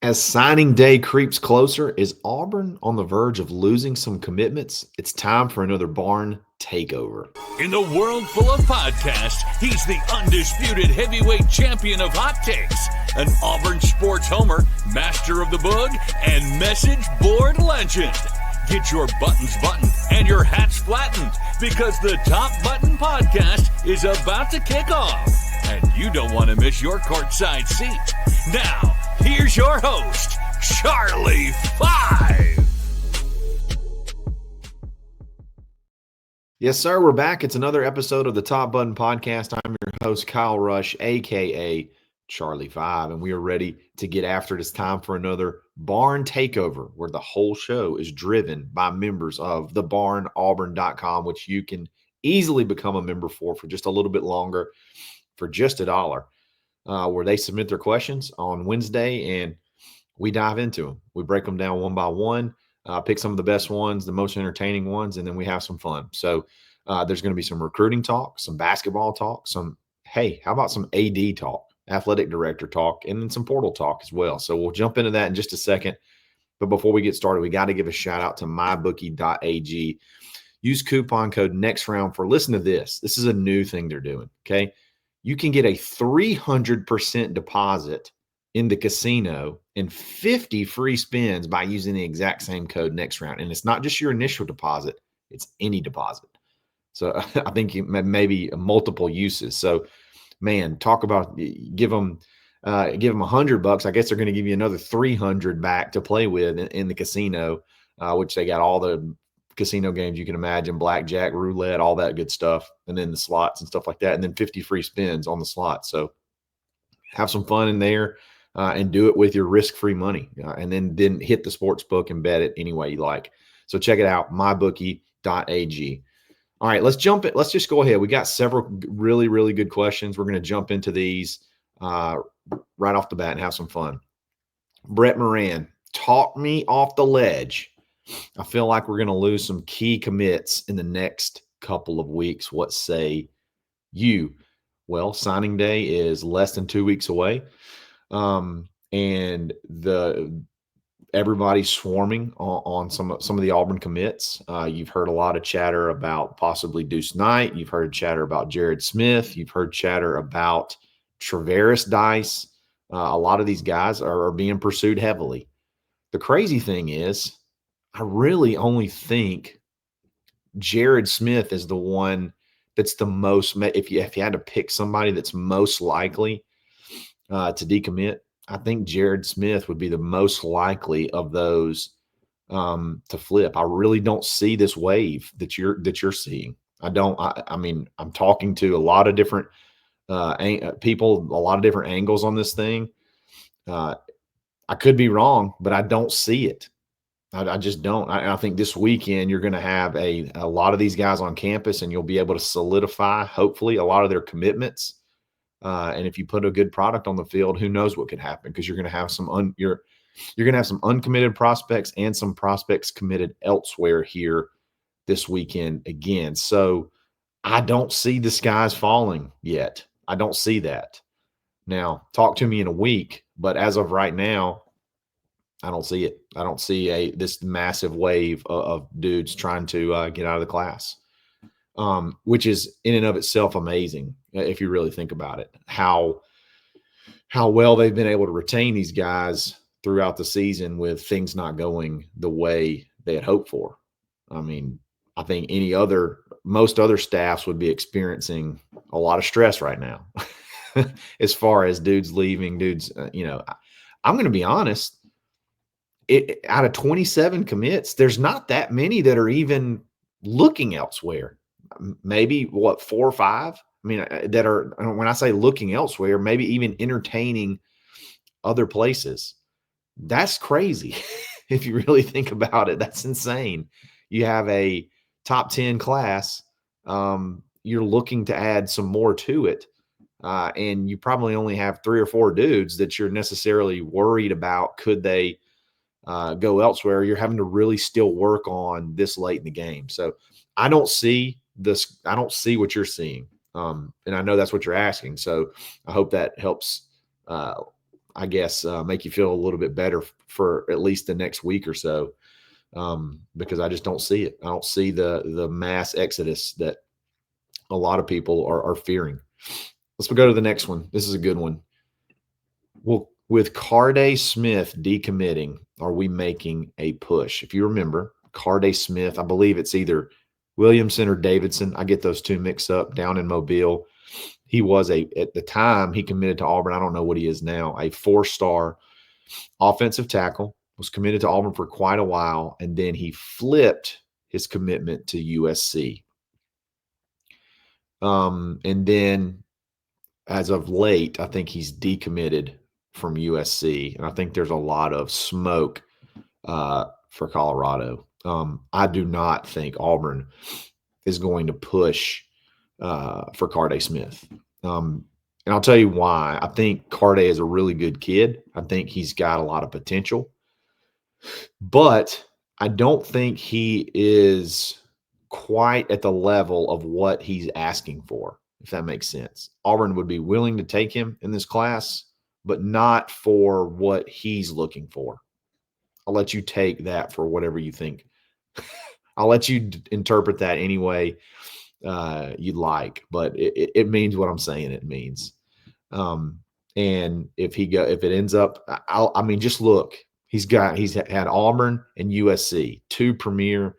As signing day creeps closer, is Auburn on the verge of losing some commitments? It's time for another barn takeover. In the world full of podcasts, he's the undisputed heavyweight champion of hot takes, an Auburn sports homer, master of the boog, and message board legend. Get your buttons buttoned and your hats flattened because the Top Button Podcast is about to kick off. And you don't want to miss your courtside seat. Now, here's your host, Charlie 5. Yes, sir. We're back. It's another episode of the Top Button Podcast. I'm your host, Kyle Rush, a.k.a. Charlie 5, and we are ready to get after it. It's time for another barn takeover where the whole show is driven by members of thebarnauburn.com, which you can easily become a member for just a little bit longer for just $1, where they submit their questions on Wednesday and we dive into them. We break them down one by one, pick some of the best ones, the most entertaining ones, and then we have some fun. So there's going to be some recruiting talk, some basketball talk, hey, how about some AD talk? Athletic director talk, and then some portal talk as well. So we'll jump into that in just a second. But before we get started, we got to give a shout out to mybookie.ag. Use coupon code NEXTROUND for, listen to this. This is a new thing they're doing, okay? You can get a 300% deposit in the casino and 50 free spins by using the exact same code NEXTROUND. And it's not just your initial deposit, it's any deposit. So I think maybe multiple uses. So man, talk about give them $100. I guess they're going to give you another 300 back to play with in the casino, which they got all the casino games you can imagine, blackjack, roulette, all that good stuff, and then the slots and stuff like that, and then 50 free spins on the slots. So have some fun in there and do it with your risk-free money, and then hit the sports book and bet it any way you like. So check it out, mybookie.ag. All right, let's just go ahead. We got several really, really good questions. We're going to jump into these right off the bat and have some fun. Brett Moran, talk me off the ledge. I feel like we're going to lose some key commits in the next couple of weeks. What say you? Well, signing day is less than 2 weeks away. And everybody's swarming on some of the Auburn commits. You've heard a lot of chatter about possibly Deuce Knight. You've heard chatter about Jared Smith. You've heard chatter about Travaris Dice. A lot of these guys are being pursued heavily. The crazy thing is, I really only think Jared Smith is the one that's the most, if you had to pick somebody that's most likely to decommit, I think Jared Smith would be the most likely of those to flip. I really don't see this wave that you're seeing. I mean, I'm talking to a lot of different people, a lot of different angles on this thing. I could be wrong, but I don't see it. I just don't. I think this weekend you're going to have a lot of these guys on campus, and you'll be able to solidify, hopefully, a lot of their commitments. And if you put a good product on the field, who knows what could happen? Because you're going to have some you're going to have some uncommitted prospects and some prospects committed elsewhere here this weekend again. So I don't see the skies falling yet. I don't see that. Now, talk to me in a week, but as of right now, I don't see it. I don't see this massive wave of dudes trying to get out of the class. Which is in and of itself amazing if you really think about it, how well they've been able to retain these guys throughout the season with things not going the way they had hoped for. I mean, I think most other staffs would be experiencing a lot of stress right now as far as dudes leaving, I'm going to be honest, out of 27 commits, there's not that many that are even looking elsewhere. Maybe 4 or 5. I mean, that are, when I say looking elsewhere, maybe even entertaining other places. That's crazy. If you really think about it, that's insane. You have a top 10 class. You're looking to add some more to it. And you probably only have 3 or 4 dudes that you're necessarily worried about. Could they go elsewhere? You're having to really still work on this late in the game. So I don't see what you're seeing. And I know that's what you're asking. So I hope that helps I guess, make you feel a little bit better for at least the next week or so, because I just don't see it. I don't see the mass exodus that a lot of people are fearing. Let's go to the next one. This is a good one. Well, with Tahj Smith decommitting, are we making a push? If you remember, Tahj Smith, I believe it's either Williamson or Davidson. I get those two mixed up, down in Mobile. He was at the time he committed to Auburn. I don't know what he is now, a 4-star offensive tackle, was committed to Auburn for quite a while, and then he flipped his commitment to USC. And then as of late, I think he's decommitted from USC, and I think there's a lot of smoke for Colorado. I do not think Auburn is going to push for Tahj Smith. And I'll tell you why. I think Tahj is a really good kid. I think he's got a lot of potential. But I don't think he is quite at the level of what he's asking for, if that makes sense. Auburn would be willing to take him in this class, but not for what he's looking for. I'll let you take that for whatever you think. I'll let you interpret that any way you'd like, but it means what I'm saying it means. And if it ends up, I mean, just look. He's had Auburn and USC, two premier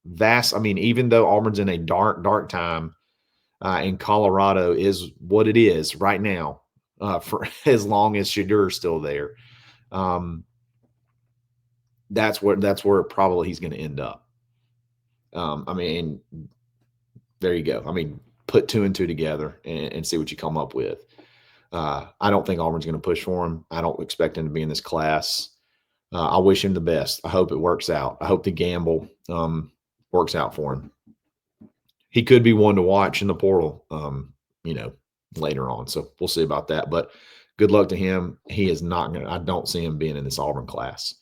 vast. I mean, even though Auburn's in a dark time, and Colorado is what it is right now, for as long as Shedur's still there, that's where probably he's going to end up. I mean, there you go. I mean, put 2 and 2 together and see what you come up with. I don't think Auburn's going to push for him. I don't expect him to be in this class. I wish him the best. I hope it works out. I hope the gamble works out for him. He could be one to watch in the portal, later on. So we'll see about that. But good luck to him. He is not going to – I don't see him being in this Auburn class.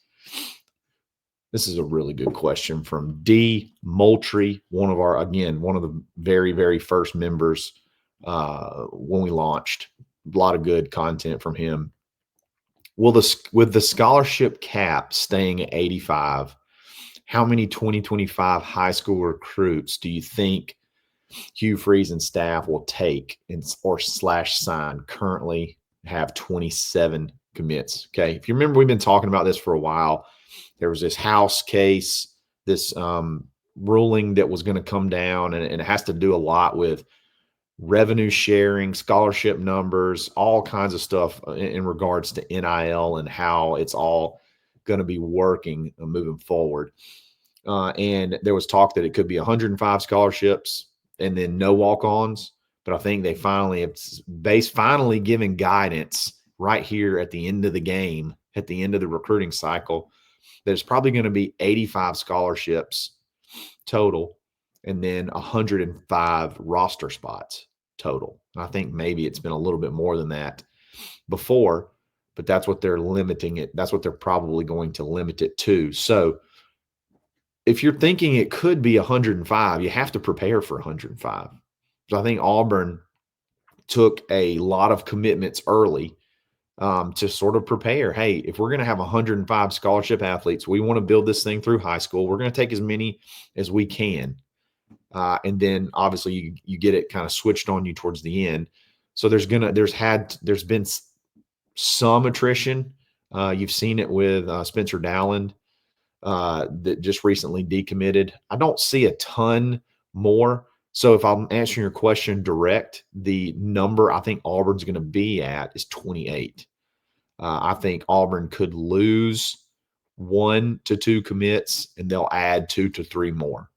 This is a really good question from D. Moultrie, one of the very, very first members when we launched. A lot of good content from him. With the scholarship cap staying at 85, how many 2025 high school recruits do you think Hugh Freeze and staff will take or sign? Currently have 27 commits. Okay. If you remember, we've been talking about this for a while. There was this House case, this ruling that was going to come down, and it has to do a lot with revenue sharing, scholarship numbers, all kinds of stuff in regards to NIL and how it's all going to be working moving forward. And there was talk that it could be 105 scholarships and then no walk-ons. But I think they finally given guidance right here at the end of the game, at the end of the recruiting cycle, there's probably going to be 85 scholarships total and then 105 roster spots total. I think maybe it's been a little bit more than that before, but that's what they're limiting it. That's what they're probably going to limit it to. So if you're thinking it could be 105, you have to prepare for 105. So I think Auburn took a lot of commitments early to sort of prepare. Hey, if we're going to have 105 scholarship athletes, we want to build this thing through high school. We're going to take as many as we can. And then obviously you get it kind of switched on you towards the end. So there's been some attrition. You've seen it with Spencer Dowland that just recently decommitted. I don't see a ton more. So if I'm answering your question direct, the number I think Auburn's going to be at is 28. I think Auburn could lose 1 to 2 commits, and they'll add 2 to 3 more.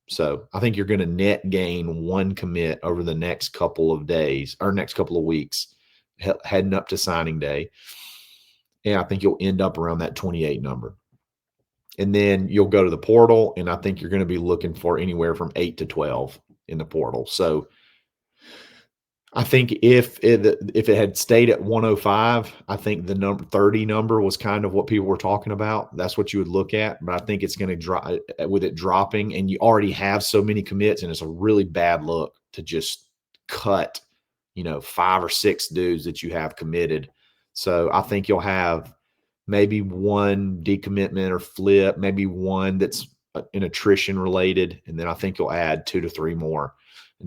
So I think you're going to net gain 1 commit over the next couple of days or next couple of weeks heading up to signing day. And I think you'll end up around that 28 number. And then you'll go to the portal, and I think you're going to be looking for anywhere from 8 to 12 in the portal. So I think if it had stayed at 105, I think the number 30 number was kind of what people were talking about. That's what you would look at. But I think it's going to drop with it dropping, and you already have so many commits, and it's a really bad look to just cut, 5 or 6 dudes that you have committed So I think you'll have maybe one decommitment or flip, maybe one that's an attrition related. And then I think you'll add 2 to 3 more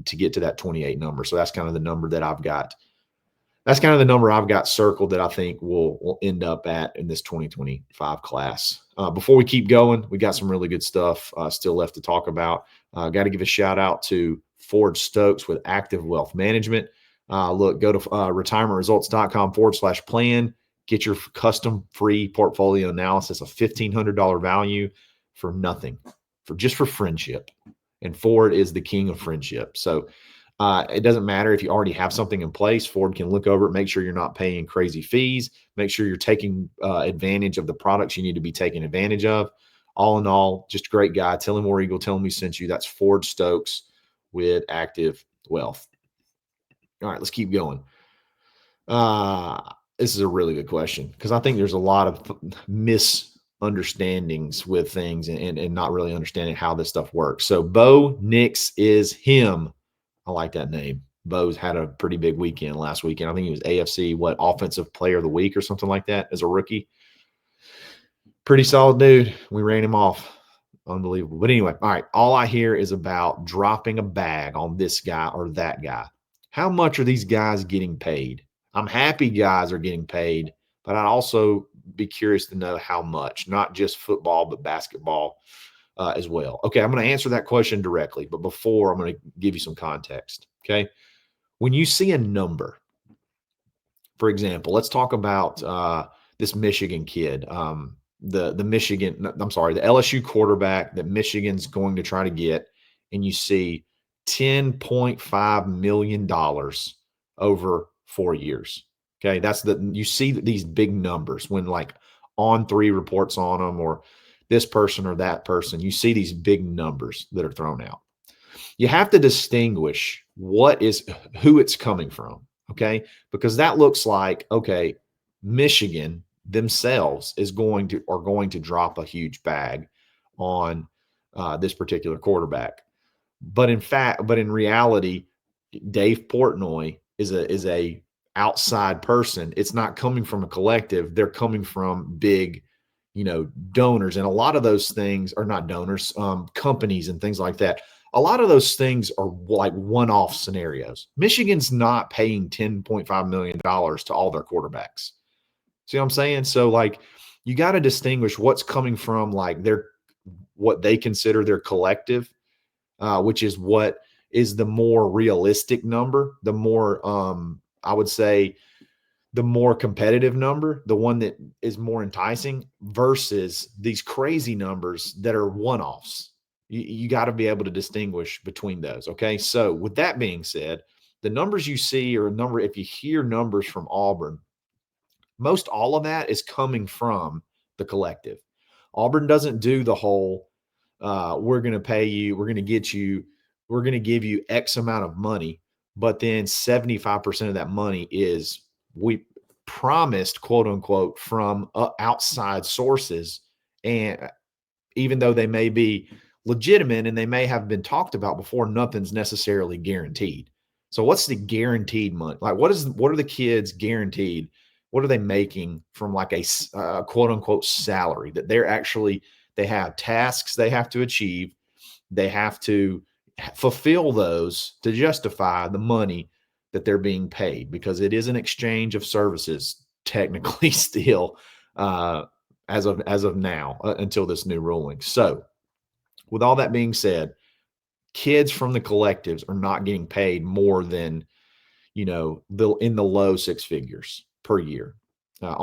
to get to that 28 number. So that's kind of the number that I've got. That's kind of the number I've got circled that I think we'll end up at in this 2025 class. Before we keep going, we got some really good stuff still left to talk about. Got to give a shout out to Ford Stokes with Active Wealth Management. Look, go to retirementresults.com/plan. Get your custom free portfolio analysis of $1,500 value for nothing, for friendship. And Ford is the king of friendship. So it doesn't matter if you already have something in place. Ford can look over it, make sure you're not paying crazy fees, make sure you're taking advantage of the products you need to be taking advantage of. All in all, just a great guy. Tell him War Eagle, tell him we sent you. That's Ford Stokes with Active Wealth. All right, let's keep going. This is a really good question because I think there's a lot of misunderstandings with things and not really understanding how this stuff works. So Bo Nix is him. I like that name. Bo's had a pretty big weekend last weekend. I think he was AFC, Offensive Player of the Week or something like that as a rookie. Pretty solid dude. We ran him off. Unbelievable. But anyway, all right. All I hear is about dropping a bag on this guy or that guy. How much are these guys getting paid? I'm happy guys are getting paid, but I'd also be curious to know how much, not just football, but basketball as well. Okay, I'm going to answer that question directly, but before I'm going to give you some context. Okay, when you see a number, for example, let's talk about this Michigan kid, the LSU quarterback that Michigan's going to try to get, and you see $10.5 million over 4 years. Okay, you see these big numbers when like On3 reports on them or this person or that person, you see these big numbers that are thrown out. You have to distinguish who it's coming from, okay? Because that looks like, okay, Michigan themselves are going to drop a huge bag on this particular quarterback. But in reality, Dave Portnoy is a outside person. It's not coming from a collective. They're coming from big, donors. And a lot of those things are not donors, companies and things like that. A lot of those things are like one-off scenarios. Michigan's not paying $10.5 million to all their quarterbacks. See what I'm saying? So like you got to distinguish what's coming from like what they consider their collective, which is what is the more realistic number, the more I would say the more competitive number, the one that is more enticing versus these crazy numbers that are one-offs. You got to be able to distinguish between those. Okay. So with that being said, the numbers you see or if you hear numbers from Auburn, most all of that is coming from the collective. Auburn doesn't do the whole, we're going to pay you, we're going to give you X amount of money, but then 75% of that money is we promised, quote unquote, from outside sources. And even though they may be legitimate and they may have been talked about before, nothing's necessarily guaranteed. So what's the guaranteed money? Like what are the kids guaranteed? What are they making from like a quote unquote salary that they have tasks they have to achieve. They have to fulfill those to justify the money that they're being paid because it is an exchange of services technically still as of now until this new ruling. So with all that being said, kids from the collectives are not getting paid more than, in the low six figures per year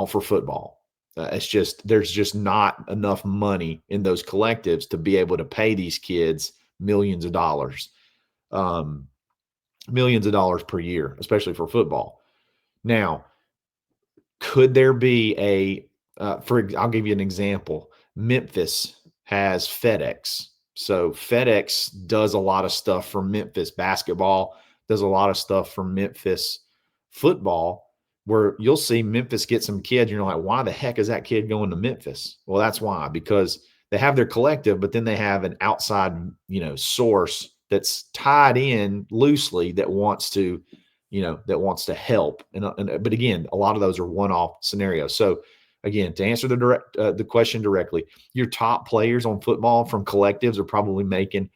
for football. There's just not enough money in those collectives to be able to pay these kids millions of dollars per year, especially for football. Now, could there be I'll give you an example. Memphis has FedEx. So FedEx does a lot of stuff for Memphis basketball, does a lot of stuff for Memphis football, where you'll see Memphis get some kids and you're like, why the heck is that kid going to Memphis? Well, that's why, because they have their collective, but then they have an outside, source that's tied in loosely that wants to that wants to help. But again, a lot of those are one-off scenarios. So again, to answer the question directly, your top players on football from collectives are probably making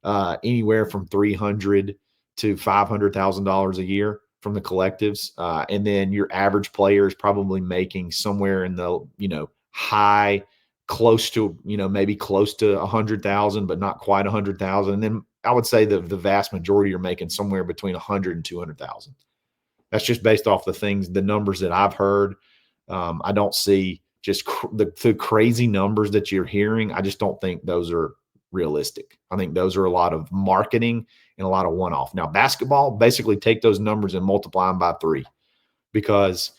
anywhere from $300,000 to $500,000 a year from the collectives, and then your average player is probably making somewhere in the high, close to maybe close to 100,000, but not quite 100,000. And then I would say the vast majority are making somewhere between 100 and 200,000. That's just based off the numbers that I've heard. I don't see just the crazy numbers that you're hearing. I just don't think those are realistic. I think those are a lot of marketing and a lot of one-off. Now, basketball, basically take those numbers and multiply them by 3, because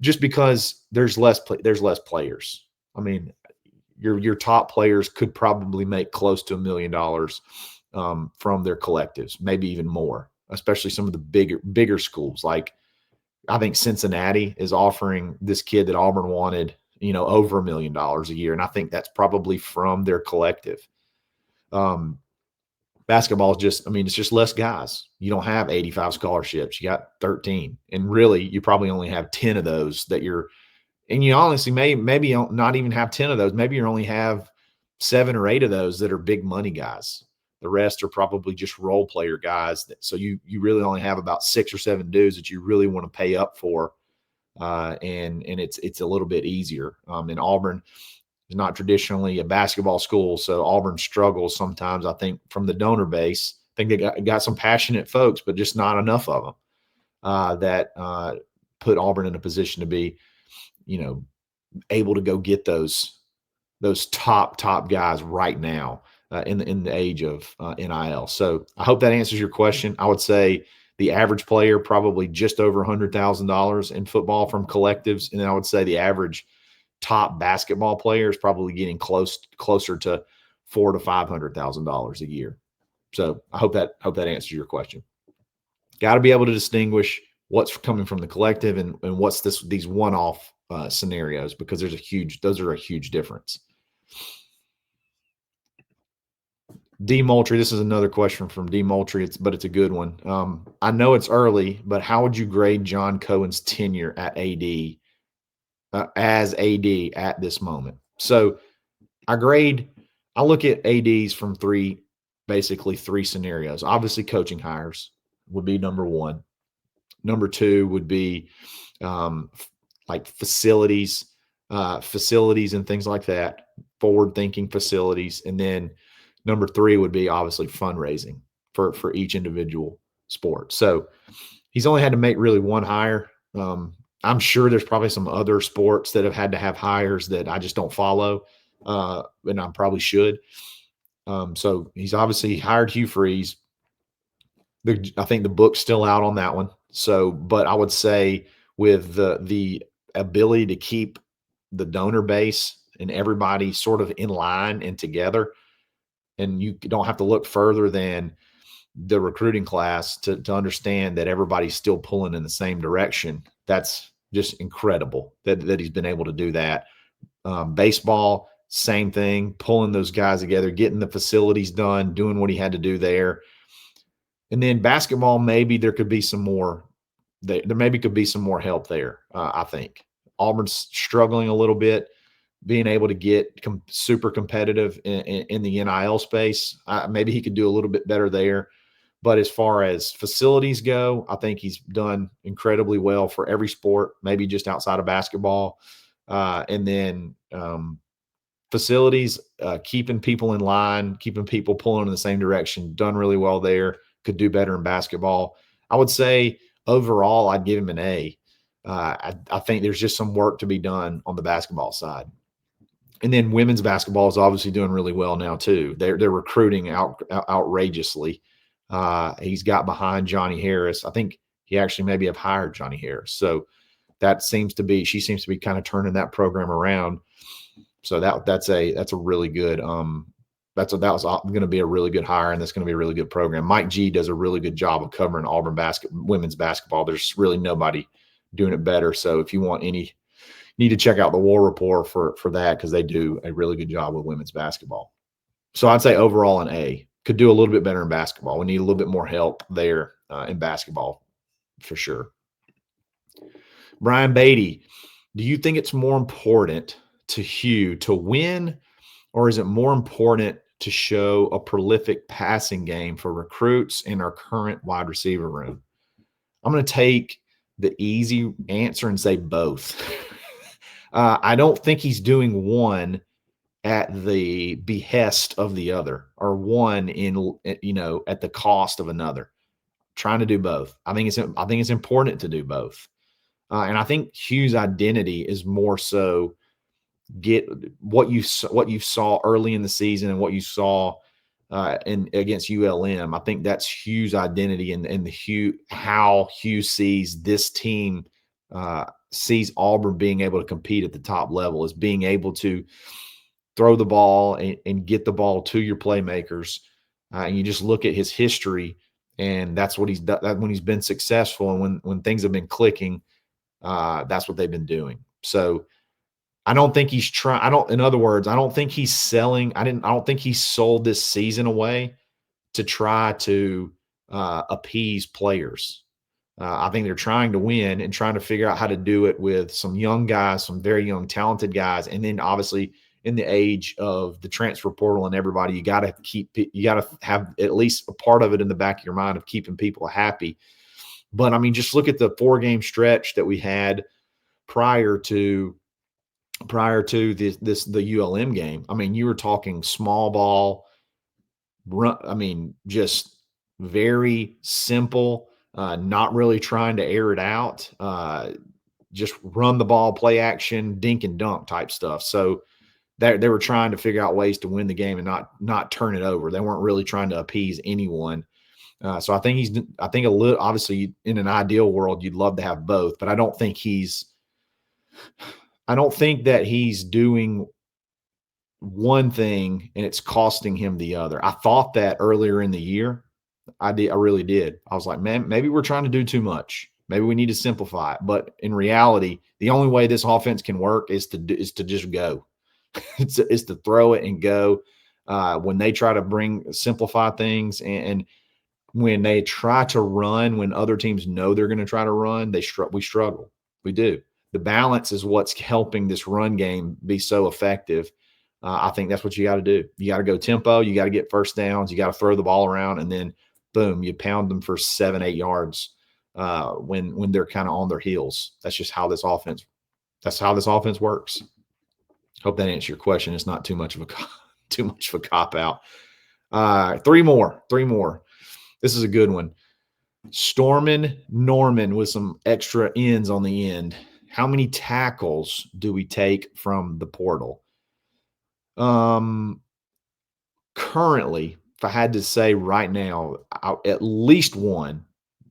there's less players. I mean, your top players could probably make close to $1 million from their collectives, maybe even more, especially some of the bigger schools. Like I think Cincinnati is offering this kid that Auburn wanted, over $1 million a year. And I think that's probably from their collective. Basketball is it's just less guys. You don't have 85 scholarships. You got 13. And really, you probably only have 10 of those and you honestly maybe not even have 10 of those. Maybe you only have 7 or 8 of those that are big money guys. The rest are probably just role player guys. So you really only have about 6 or 7 dudes that you really want to pay up for. And it's a little bit easier. And Auburn is not traditionally a basketball school, so Auburn struggles sometimes, I think, from the donor base. I think they got some passionate folks, but just not enough of them that put Auburn in a position to be, able to go get those top guys right now in the age of NIL. So I hope that answers your question. I would say the average player probably just over $100,000 in football from collectives, and then I would say the average top basketball player is probably getting closer to $400,000 to $500,000 a year. So I hope that answers your question. Got to be able to distinguish what's coming from the collective and what's these one-off scenarios, because those are a huge difference. D. Moultrie, this is another question from D. Moultrie, but it's a good one. I know it's early, but how would you grade John Cohen's tenure at AD as AD at this moment? So I look at ADs from basically three scenarios. Obviously, coaching hires would be number one. Number two would be like facilities and things like that, forward-thinking facilities. And then number three would be obviously fundraising for each individual sport. So he's only had to make really one hire. I'm sure there's probably some other sports that have had to have hires that I just don't follow, and I probably should. So he's obviously hired Hugh Freeze. I think the book's still out on that one. So, but I would say with the ability to keep the donor base and everybody sort of in line and together, and you don't have to look further than the recruiting class to understand that everybody's still pulling in the same direction. That's just incredible that he's been able to do that. Baseball, same thing, pulling those guys together, getting the facilities done, doing what he had to do there. And then basketball, maybe there could be some more. There maybe could be some more help there. I think Auburn's struggling a little bit, being able to get super competitive in the NIL space. Maybe he could do a little bit better there. But as far as facilities go, I think he's done incredibly well for every sport, maybe just outside of basketball. And then facilities, keeping people in line, keeping people pulling in the same direction, done really well there. Could do better in basketball. I would say overall, I'd give him an A. I think there's just some work to be done on the basketball side. And then women's basketball is obviously doing really well now too. They're recruiting outrageously. He's got behind Johnny Harris. I think he actually maybe have hired Johnny Harris. So she seems to be kind of turning that program around. So that's a really good that was going to be a really good hire, and that's going to be a really good program. Mike G does a really good job of covering Auburn women's basketball. There's really nobody doing it better. So if you want need to check out the War Report for that, because they do a really good job with women's basketball. So I'd say overall an A. Could do a little bit better in basketball. We need a little bit more help there in basketball. for sure. Brian Beatty, do you think it's more important to Hugh to win, or is it more important to show a prolific passing game for recruits in our current wide receiver room? I'm going to take the easy answer and say both. I don't think he's doing one at the behest of the other, or one at the cost of another. Trying to do both. I think it's important to do both. And I think Hugh's identity is more so get what you saw early in the season and what you saw against ULM. I think that's Hugh's identity, and how Hugh sees this team, sees Auburn being able to compete at the top level, is being able to throw the ball and get the ball to your playmakers. And you just look at his history, and that's what he's done when he's been successful, and when things have been clicking. That's what they've been doing. So I don't think he's trying. In other words, I don't think he's selling. I don't think he sold this season away to try to appease players. I think they're trying to win and trying to figure out how to do it with some young guys, some very young, talented guys. And then obviously in the age of the transfer portal and everybody, you got to have at least a part of it in the back of your mind of keeping people happy. But I mean, just look at the 4-game stretch that we had prior to the ULM game. I mean, you were talking small ball run. I mean, just very simple, not really trying to air it out. Just run the ball, play action, dink and dunk type stuff. So they were trying to figure out ways to win the game and not turn it over. They weren't really trying to appease anyone. So I think a little, obviously in an ideal world, you'd love to have both, but I don't think that he's doing one thing and it's costing him the other. I thought that earlier in the year. I really did. I was like, man, maybe we're trying to do too much. Maybe we need to simplify it. But in reality, the only way this offense can work is to just go. It's to throw it and go. When they try to simplify things and when they try to run, when other teams know they're going to try to run, we struggle. We do. The balance is what's helping this run game be so effective. I think that's what you got to do. You got to go tempo. You got to get first downs. You got to throw the ball around, and then boom, you pound them for 7-8 yards when they're kind of on their heels. That's just how this offense. That's how this offense works. Hope that answers your question. It's not too much of a cop out. Three more. This is a good one. Stormin Norman with some extra ends on the end. How many tackles do we take from the portal? Currently, if I had to say right now, at least one.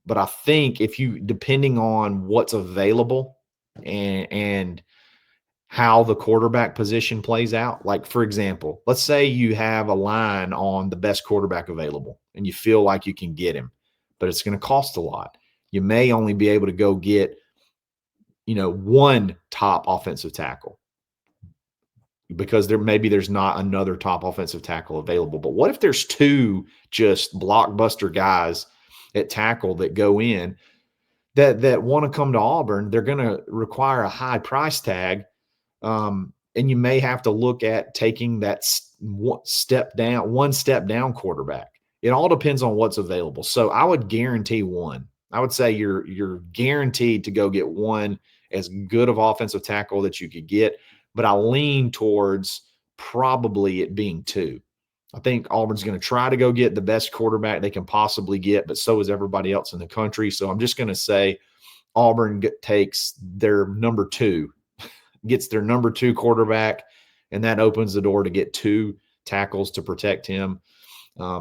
But I think depending on what's available and how the quarterback position plays out. Like, for example, let's say you have a line on the best quarterback available and you feel like you can get him, but it's going to cost a lot. You may only be able to go get, one top offensive tackle because there's not another top offensive tackle available. But what if there's two just blockbuster guys at tackle that go in that want to come to Auburn? They're going to require a high price tag. And you may have to look at taking that one step down quarterback. It all depends on what's available. So I would guarantee one. I would say you're guaranteed to go get one as good of offensive tackle that you could get, but I lean towards probably it being two. I think Auburn's going to try to go get the best quarterback they can possibly get, but so is everybody else in the country. So I'm just going to say Auburn takes their number two. Gets their number two quarterback, and that opens the door to get two tackles to protect him.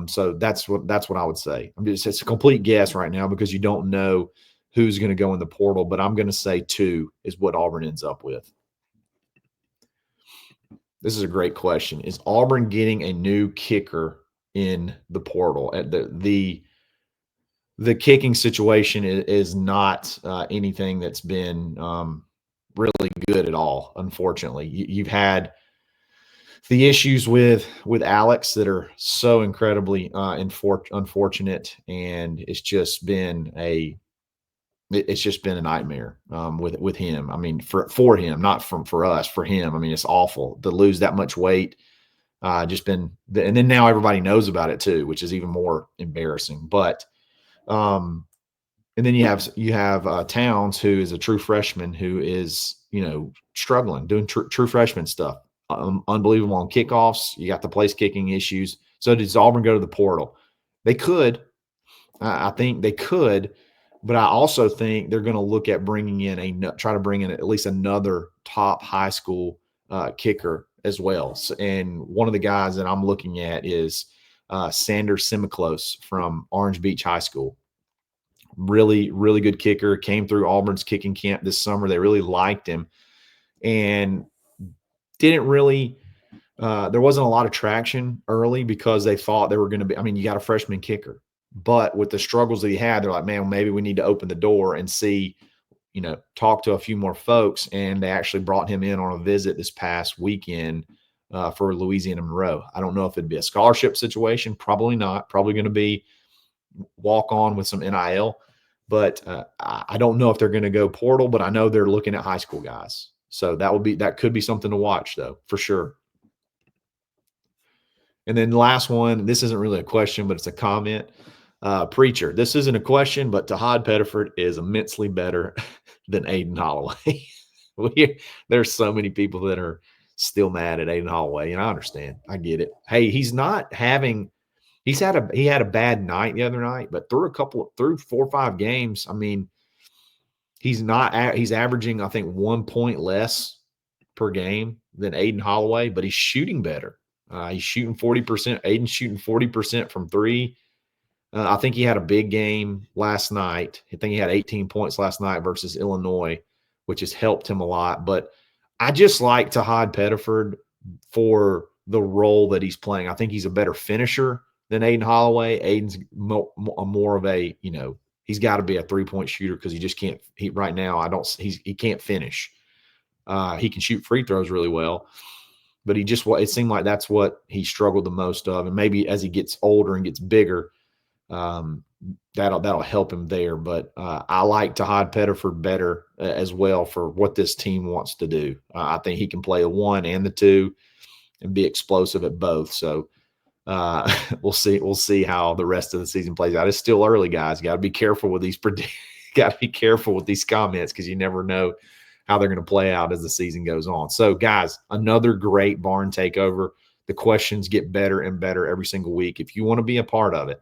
So that's what I would say. It's a complete guess right now because you don't know who's going to go in the portal, but I'm going to say two is what Auburn ends up with. This is a great question. Is Auburn getting a new kicker in the portal? The kicking situation is not anything that's been really good at all. Unfortunately, you've had the issues with Alex that are so incredibly unfortunate, and it's just been it's just been a nightmare with him. I mean, for him, not for us, for him. I mean, it's awful to lose that much weight. And then now everybody knows about it too, which is even more embarrassing. But and then you have Towns, who is a true freshman, who is struggling doing true freshman stuff. Unbelievable on kickoffs. You got the place kicking issues. So does Auburn go to the portal? They could. I think they could, but I also think they're going to look at try to bring in at least another top high school kicker as well. So, and one of the guys that I'm looking at is Sanders Simiclose from Orange Beach High School. Really, really good kicker. Came through Auburn's kicking camp this summer. They really liked him, and didn't really. There wasn't a lot of traction early because they thought they were going to be. I mean, you got a freshman kicker. But with the struggles that he had, they're like, man, maybe we need to open the door and see, talk to a few more folks. And they actually brought him in on a visit this past weekend for Louisiana Monroe. I don't know if it'd be a scholarship situation. Probably not. Probably going to be walk on with some NIL. But I don't know if they're going to go portal, but I know they're looking at high school guys. So that could be something to watch, though, for sure. And then the last one, this isn't really a question, but it's a comment. Preacher, this isn't a question, but Tahj Pedford is immensely better than Aiden Holloway. There's so many people that are still mad at Aiden Holloway, and I understand. I get it. Hey, he had a bad night the other night, but through 4 or 5 games, I mean, he's averaging, I think, 1 point less per game than Aiden Holloway, but he's shooting better. He's shooting 40%. Aiden's shooting 40% from 3. I think he had a big game last night. I think he had 18 points last night versus Illinois, which has helped him a lot. But I just like Tahj Pedford for the role that he's playing. I think he's a better finisher than Aiden Holloway. Aiden's more of a, he's got to be a 3-point shooter because he just can't. Right now, he can't finish. He can shoot free throws really well. But it seemed like that's what he struggled the most of. And maybe as he gets older and gets bigger, that'll help him there. But I like Tahj Pedford better as well for what this team wants to do. I think he can play the 1 and the 2 and be explosive at both. So we'll see. We'll see how the rest of the season plays out. It's still early, guys. Got to be careful with these got to be careful with these comments because you never know how they're going to play out as the season goes on. So, guys, another great barn takeover. The questions get better and better every single week. If you want to be a part of it,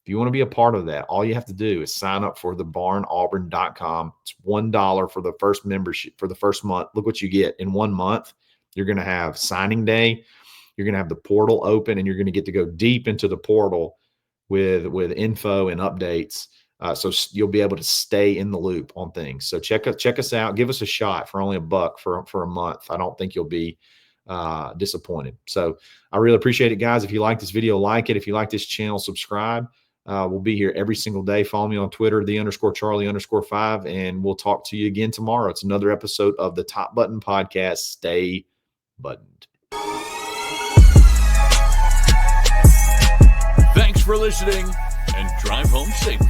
if you want to be a part of that, all you have to do is sign up for thebarnauburn.com. It's $1 for the first membership for the first month. Look what you get in 1 month. You're going to have signing day. You're going to have the portal open, and you're going to get to go deep into the portal with info and updates. So you'll be able to stay in the loop on things. So check us out. Give us a shot for only $1 for a month. I don't think you'll be disappointed. So I really appreciate it, guys. If you like this video, like it. If you like this channel, subscribe. We'll be here every single day. Follow me on Twitter, _Charlie_5, and we'll talk to you again tomorrow. It's another episode of the Top Button Podcast. Stay buttoned. Thanks for listening, and drive home safely.